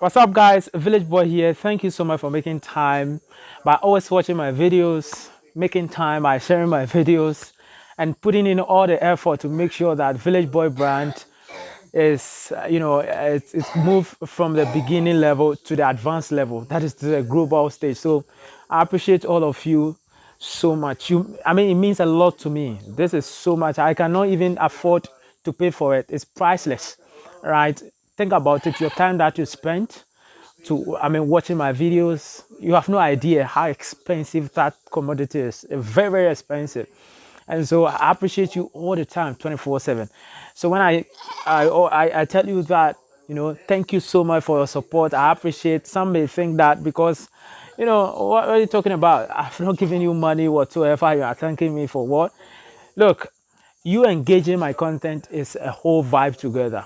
What's up, guys? Village Boy here. Thank you so much for making time by always watching my videos, making time by sharing my videos, and putting in all the effort to make sure that Village Boy brand is, it's moved from the beginning level to the advanced level. That is the global stage. So I appreciate all of you so much. It means a lot to me. This is so much. I cannot even afford to pay for it. It's priceless, right? Think about it. Your time that you spent watching my videos, you have no idea how expensive that commodity is. Very, very expensive. And so I appreciate you all the time, 24/7. So when I tell you that, thank you so much for your support. I appreciate. Some may think that because, what are you talking about? I've not given you money whatsoever. You are thanking me for what? Look, you engaging my content is a whole vibe together.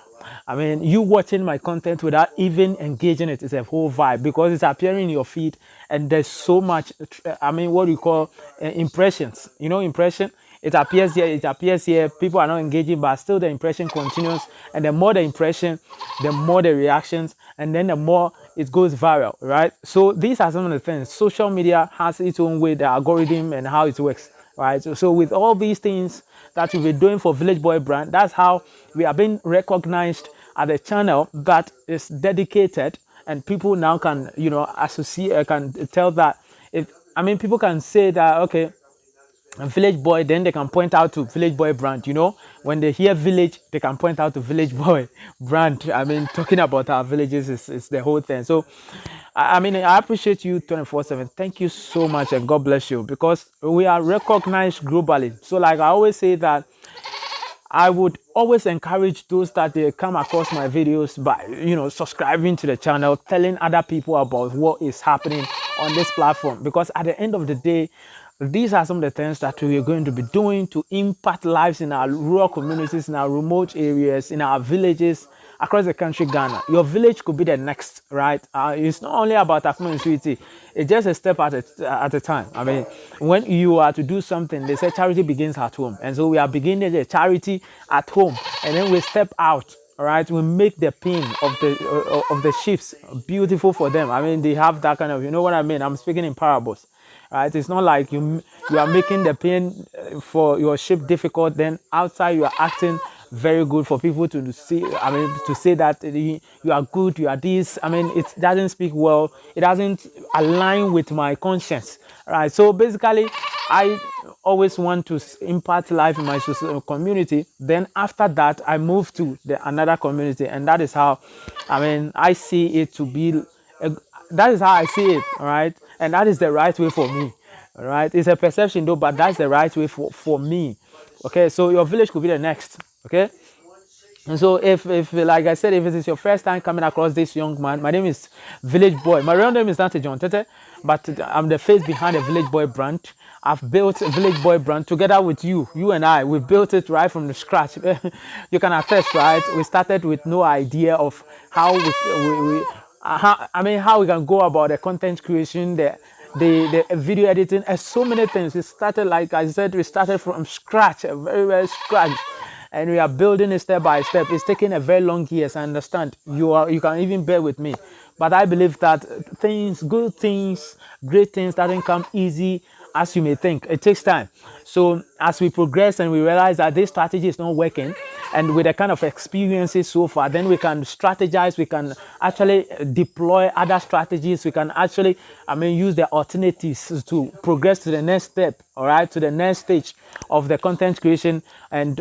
You watching my content without even engaging it is a whole vibe because it's appearing in your feed and there's so much, what do you call impressions? Impression. It appears here, it appears here. People are not engaging, but still the impression continues. And the more the impression, the more the reactions, and then the more it goes viral, right? So these are some of the things. Social media has its own way, the algorithm and how it works, right? So with all these things that we've been doing for Village Boy brand, that's how we are being recognized as a channel that is dedicated, and people now can, associate, can tell that if people can say that, okay, Village Boy, then they can point out to Village Boy brand. When they hear village, they can point out to Village Boy brand. Talking about our villages is the whole thing. So I appreciate you 24/7. Thank you so much, and God bless you, because we are recognized globally. So like I always say that I would always encourage those that they come across my videos by, subscribing to the channel, telling other people about what is happening on this platform. Because at the end of the day, these are some of the things that we are going to be doing to impact lives in our rural communities, in our remote areas, in our villages across the country, Ghana. Your village could be the next, right? It's not only about Akuma. It's just a step at a time. When you are to do something, they say charity begins at home. And so we are beginning the charity at home. And then we step out. All right, we make the pain of the shifts beautiful for them. They have that kind of, you know what I mean? I'm speaking in parables, right? It's not like you are making the pain for your ship difficult, then outside you are acting very good for people to see. To say that you are good, you are this. It doesn't speak well. It doesn't align with my conscience, right? So basically, I always want to impact life in my community. Then after that, I move to another community, and that is how, I see it to be. That is how I see it, all right, and that is the right way for me, all right. It's a perception though, but that's the right way for me. Okay, so your village could be the next. Okay. And so if like I said, if it is your first time coming across this young man, my name is Village Boy. My real name is not John Tete, but I'm the face behind the Village Boy brand. I've built a Village Boy brand together with you and I. We built it right from the scratch. You can attest, right? We started with no idea of how how we can go about the content creation, the video editing, and so many things. We started, like I said, we started from scratch, very, very scratch, and we are building it step by step. It's taking a very long years. I understand. You can even bear with me, but I believe that good things, great things doesn't come easy as you may think. It takes time. So as we progress and we realize that this strategy is not working, and with the kind of experiences so far, then we can strategize. We can actually deploy other strategies. We can actually, use the alternatives to progress to the next step. All right, to the next stage of the content creation, and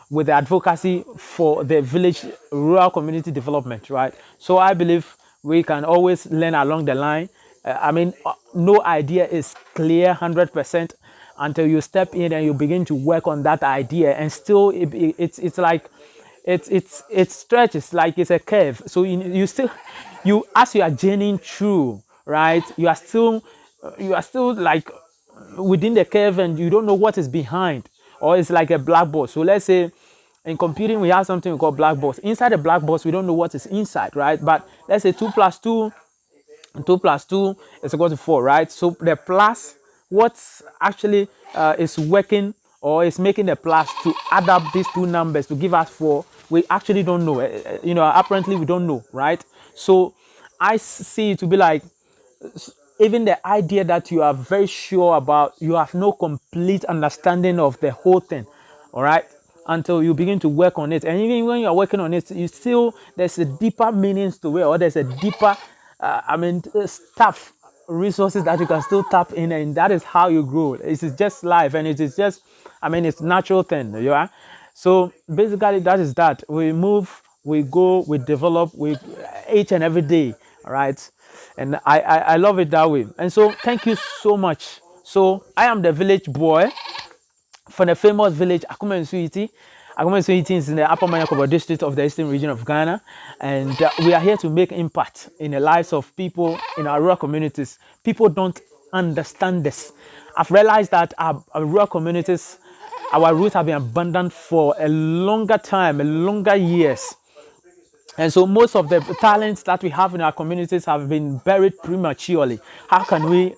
with the advocacy for the village rural community development. Right. So I believe we can always learn along the line. No idea is clear 100% until you step in and you begin to work on that idea, and still it's like it stretches like it's a curve. So you still, as you are journeying through, right, you are still like within the curve, and you don't know what is behind, or it's like a black box. So let's say in computing we have something we call black box. Inside the black box we don't know what is inside, right? But let's say 2 plus 2 is equal to 4, right? So the plus, what's actually is working or is making the plus to add up these two numbers to give us 4, we actually don't know. Apparently we don't know, right? So I see it to be like, even the idea that you are very sure about, you have no complete understanding of the whole thing, all right, until you begin to work on it. And even when you're working on it, you still, there's a deeper meanings to it, or there's a deeper stuff, resources that you can still tap in, and that is how you grow. It is just life, and it is just, it's natural thing, yeah. So basically that is that. We move, we go, we develop, we each and every day, all right. And I love it that way. And so thank you so much. So I am the village boy from the famous village Akuma Nsuiti. Akuma Nsuiti is in the Upper Manyakobo district of the Eastern region of Ghana, and we are here to make impact in the lives of people in our rural communities. People don't understand this. I've realized that our rural communities, our roots have been abandoned for a longer time, a longer years. And so most of the talents that we have in our communities have been buried prematurely. How can we,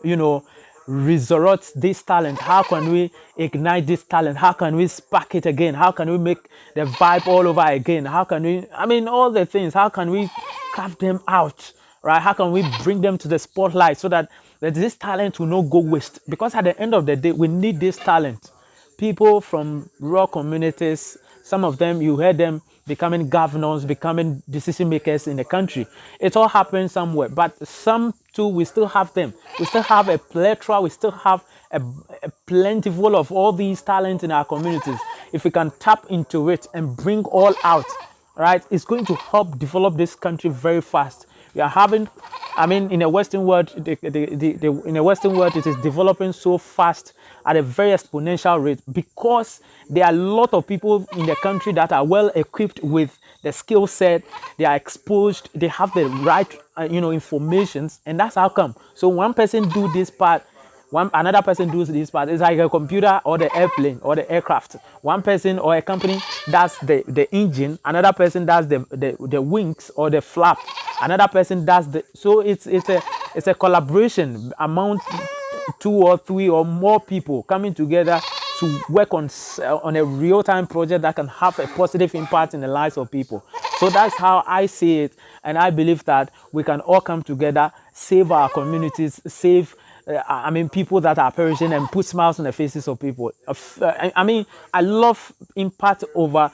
resurrect this talent? How can we ignite this talent? How can we spark it again? How can we make the vibe all over again? How can we, all the things, how can we carve them out, right? How can we bring them to the spotlight so that this talent will not go waste? Because at the end of the day, we need this talent. People from rural communities, some of them, you heard them becoming governors, becoming decision makers in the country. It all happens somewhere, but some too, we still have them. We still have a plethora, we still have a plentiful of all these talents in our communities. If we can tap into it and bring all out, right, it's going to help develop this country very fast. We are having, in the Western world, in the Western world, it is developing so fast at a very exponential rate because there are a lot of people in the country that are well equipped with the skill set. They are exposed. They have the right, informations, and that's how come. So one person do this part, another person does this part. It's like a computer or the airplane or the aircraft. One person or a company does the engine, another person does the wings or the flap, another person does so it's a collaboration among two or three or more people coming together to work on a real-time project that can have a positive impact in the lives of people. So that's how I see it, and I believe that we can all come together, save our communities, save people that are perishing, and put smiles on the faces of people. I love impact over.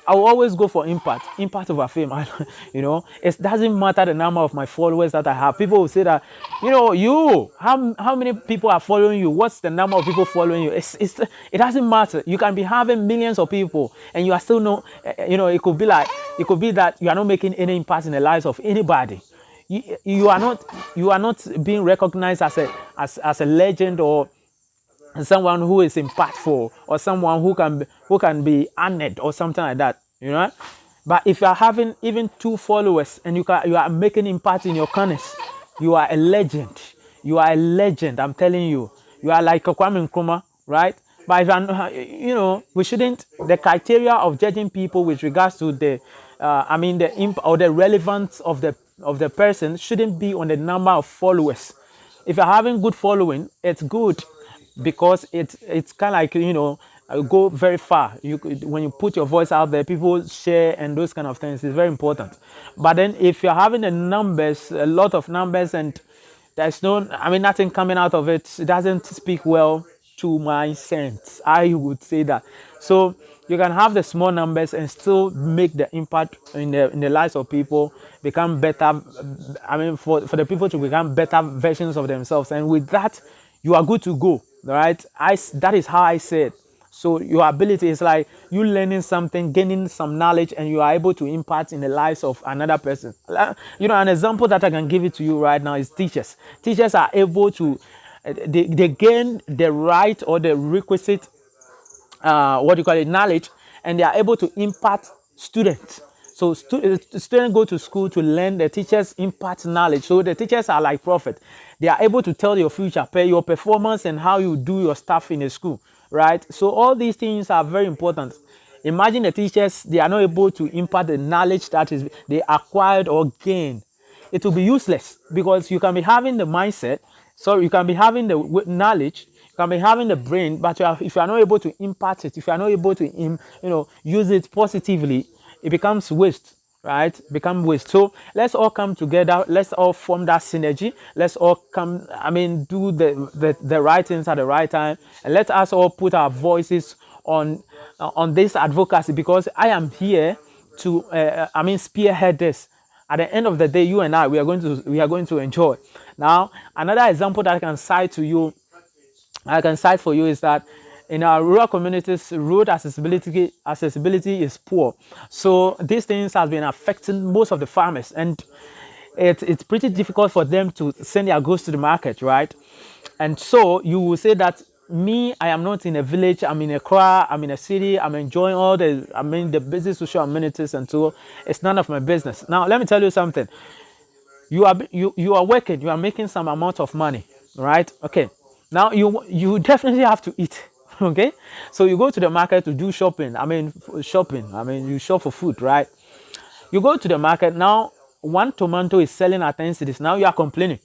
I will always go for impact over fame. It doesn't matter the number of my followers that I have. People will say that, how many people are following you? What's the number of people following you? It doesn't matter. You can be having millions of people, and you are still it could be that you are not making any impact in the lives of anybody. You are not being recognized as a legend, or someone who is impactful, or someone who can be honored or something like that, But if you are having even 2 followers and you are making impact in your corners, you are a legend. You are a legend. I'm telling you, you are like a Kwame Nkrumah, right? But if we shouldn't. The criteria of judging people with regards to the the relevance of the person shouldn't be on the number of followers. If you're having good following, it's good because it's kind of like go very far. When you put your voice out there, people share and those kind of things is very important. But then if you're having a lot of numbers, and there's nothing coming out of it, it doesn't speak well to my sense, I would say that. So you can have the small numbers and still make the impact in the lives of people, become better. For the people to become better versions of themselves, and with that, you are good to go, right? That is how I say it. So your ability is like you learning something, gaining some knowledge, and you are able to impact in the lives of another person. An example that I can give it to you right now is teachers. Teachers are able to, they gain the right or the requisite, knowledge, and they are able to impact students. So students go to school to learn, the teachers impact knowledge. So the teachers are like prophet. They are able to tell your future, your performance, and how you do your stuff in the school, right? So all these things are very important. Imagine the teachers, they are not able to impart the knowledge that is they acquired or gained. It will be useless, because you can be having the mindset, so you can be having the knowledge, you can be having the brain, but if you are not able to impart it, if you are not able to use it positively, it becomes waste. right? Become waste. So let's all come together. Let's all form that synergy. Let's all come, I mean, do the right things at the right time. And let us all put our voices on this advocacy, because I am here to, I mean, spearhead this. At the end of the day, you and I, we are going to enjoy. Now, another example that I can cite for you is that in our rural communities, road accessibility is poor. So these things have been affecting most of the farmers, and it's pretty difficult for them to send their goods to the market, right? And so you will say that me, I am not in a village, I'm in a crowd, I'm in a city, I'm enjoying all the basic social amenities, and so it's none of my business. Now, let me tell you something. You are working, you are making some amount of money, right? Okay, now you definitely have to eat. Okay, so you go to the market to do shopping, you shop for food, right? You go to the market now, one tomato is selling at 10 cities. Now you are complaining.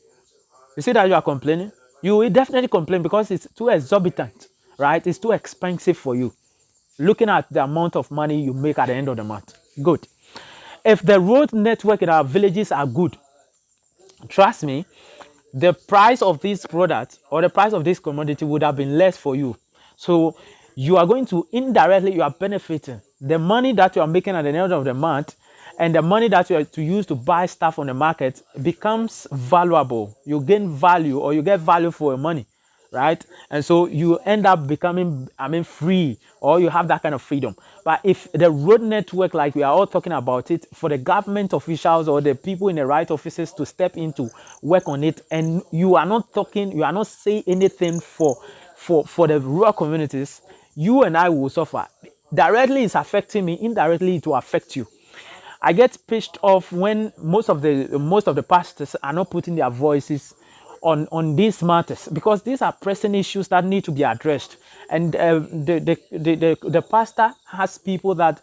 You see that you are complaining? You will definitely complain because it's too exorbitant, right? It's too expensive for you, looking at the amount of money you make at the end of the month. Good. If the road network in our villages are good, trust me, the price of this product or the price of this commodity would have been less for you. So you are going to indirectly, you are benefiting. The money that you are making at the end of the month and the money that you are to use to buy stuff on the market becomes valuable. You gain value, or you get value for your money, right? And so you end up becoming, free, or you have that kind of freedom. But if the road network, like we are all talking about it, for the government officials or the people in the right offices to step into work on it, and you are not talking, you are not saying anything for the rural communities, you and I will suffer. Directly it's affecting me, indirectly it will affect you. I get pissed off when most of the pastors are not putting their voices on these matters, because these are pressing issues that need to be addressed. And the pastor has people that,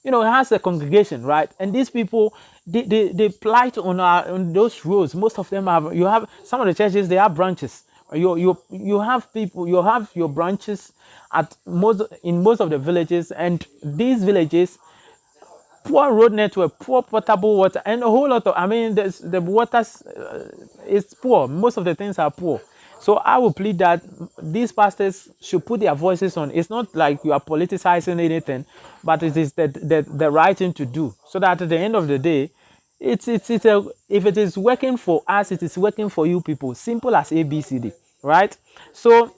has a congregation, right? And these people, they plight on those roads. Most of them have, you have some of the churches, they have branches. You have people, you have your branches in most of the villages, and these villages, poor road network, poor potable water, and a whole lot of, the water is poor. Most of the things are poor. So I will plead that these pastors should put their voices on. It's not like you are politicizing anything, but it is the right thing to do, so that at the end of the day, if it is working for us, it is working for you people. Simple as ABCD, right? So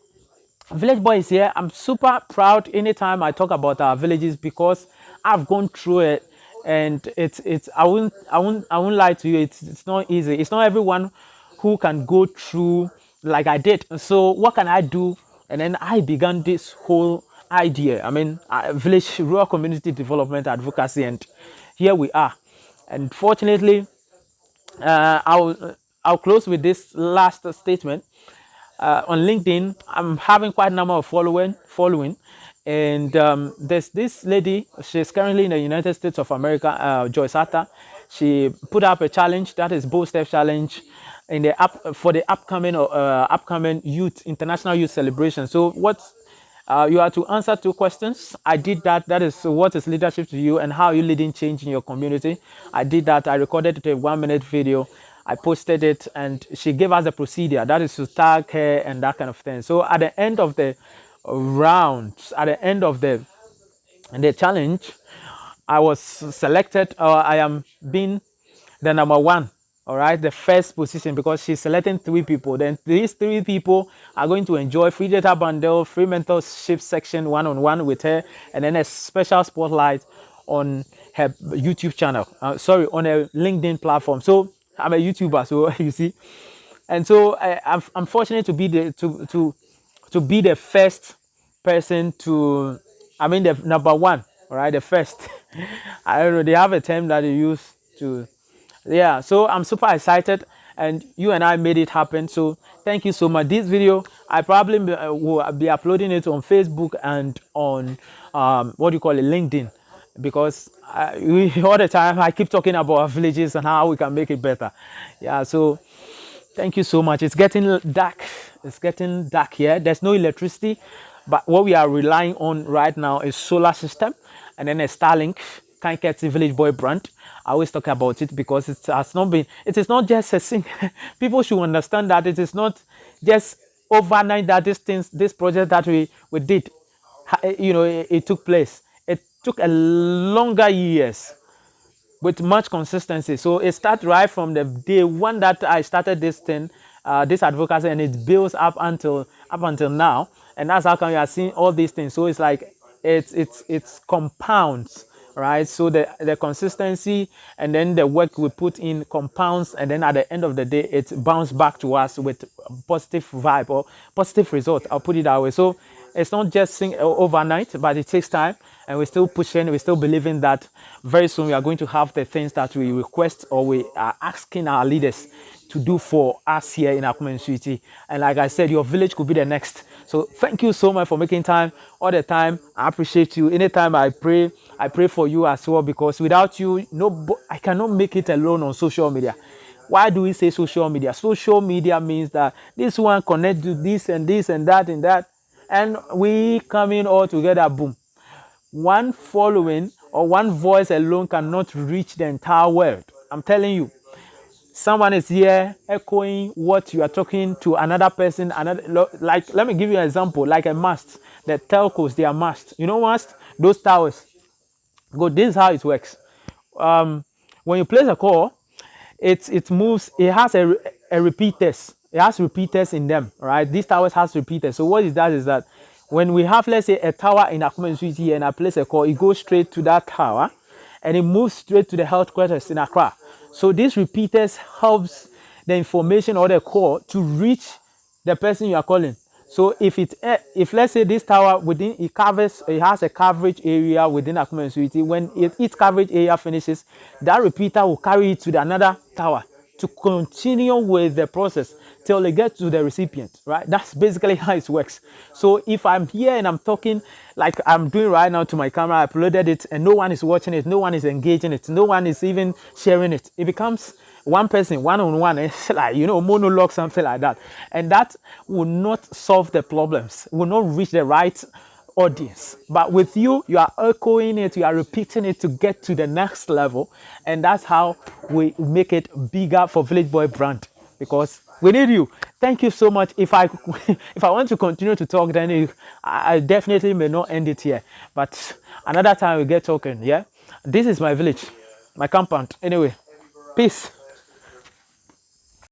Village Boy is here. I'm super proud anytime I talk about our villages, because I've gone through it, and it's I won't lie to you. It's not easy. It's not everyone who can go through like I did. So what can I do? And then I began this whole idea. Village rural community development advocacy, and here we are. And fortunately, I'll close with this last statement. On LinkedIn, I'm having quite a number of following, and there's this lady. She's currently in the United States of America, Joyce Atta. She put up a challenge, that is Bold Step Challenge, in the for the upcoming International Youth Celebration. So what? You are to answer 2 questions. I did that. That is, what is leadership to you, and how are you leading change in your community? I did that. I recorded a 1-minute video. I posted it, and she gave us a procedure. That is to tag her and that kind of thing. So at the end of the round, at the end of the challenge, I was selected, or I am being the number one. All right, the first position, because she's selecting 3 people. Then these 3 people are going to enjoy free data bundle, free mentorship section, one-on-one with her, and then a special spotlight on her YouTube channel. On a LinkedIn platform. So I'm a YouTuber, so you see, and so I'm fortunate to be to be the first person to, the number one. All right, the first. I don't know. They have a term that they use to, yeah. So I'm super excited, and you and I made it happen. So thank you so much. This video, I probably will be uploading it on Facebook and on what do you call it, LinkedIn, because all the time I keep talking about our villages and how we can make it better. Yeah. So thank you so much. It's getting dark. It's getting dark here. There's no electricity, but what we are relying on right now is solar system, and then a Starlink. Kanketsi Village Boy brand. I always talk about it because it is not just a thing. People should understand that it is not just overnight that this project that we did, it took place. It took a longer years with much consistency. So it starts right from the day one that I started this thing, this advocacy, and it builds up until now. And that's how come you are seeing all these things. So it's like it's compounds, right? So the consistency and then the work we put in compounds, and then at the end of the day, it bounces back to us with positive vibe or positive result. I'll put it that way. So it's not just sing overnight, but it takes time, and we're still pushing. We're still believing that very soon we are going to have the things that we request or we are asking our leaders to do for us here in our community. And like I said, your village could be the next. So thank you so much for making time all the time. I appreciate you. Anytime I pray for you as well, because without you, I cannot make it alone on social media. Why do we say social media? Social media means that this one connect to this and this and that and that, and we come in all together, boom. One following or one voice alone cannot reach the entire world. I'm telling you, someone is here echoing what you are talking to another person. Like, let me give you an example, like a mast. The telcos, they are mast. You know mast? Those towers. This is how it works. When you place a call, it moves. It has a repeaters. It has repeaters in them, right? These towers has repeaters. So what it does is that when we have, let's say, a tower in Akuma City and I place a call, it goes straight to that tower, and it moves straight to the headquarters in Accra. So these repeaters helps the information or the call to reach the person you are calling. So if let's say this tower within it has a coverage area within a community, when its coverage area finishes, that repeater will carry it to another tower to continue with the process till it gets to the recipient, right? That's basically how it works. So if I'm here and I'm talking like I'm doing right now to my camera, I uploaded it and no one is watching it, no one is engaging it, no one is even sharing it, it becomes one person, one-on-one, it's like, monologue, something like that. And that will not solve the problems, will not reach the right audience. But with you, you are echoing it, you are repeating it to get to the next level. And that's how we make it bigger for Village Boy brand, because we need you. Thank you so much. If I if I want to continue to talk, then I definitely may not end it here. But another time we get talking, yeah? This is my village, my compound. Anyway, peace.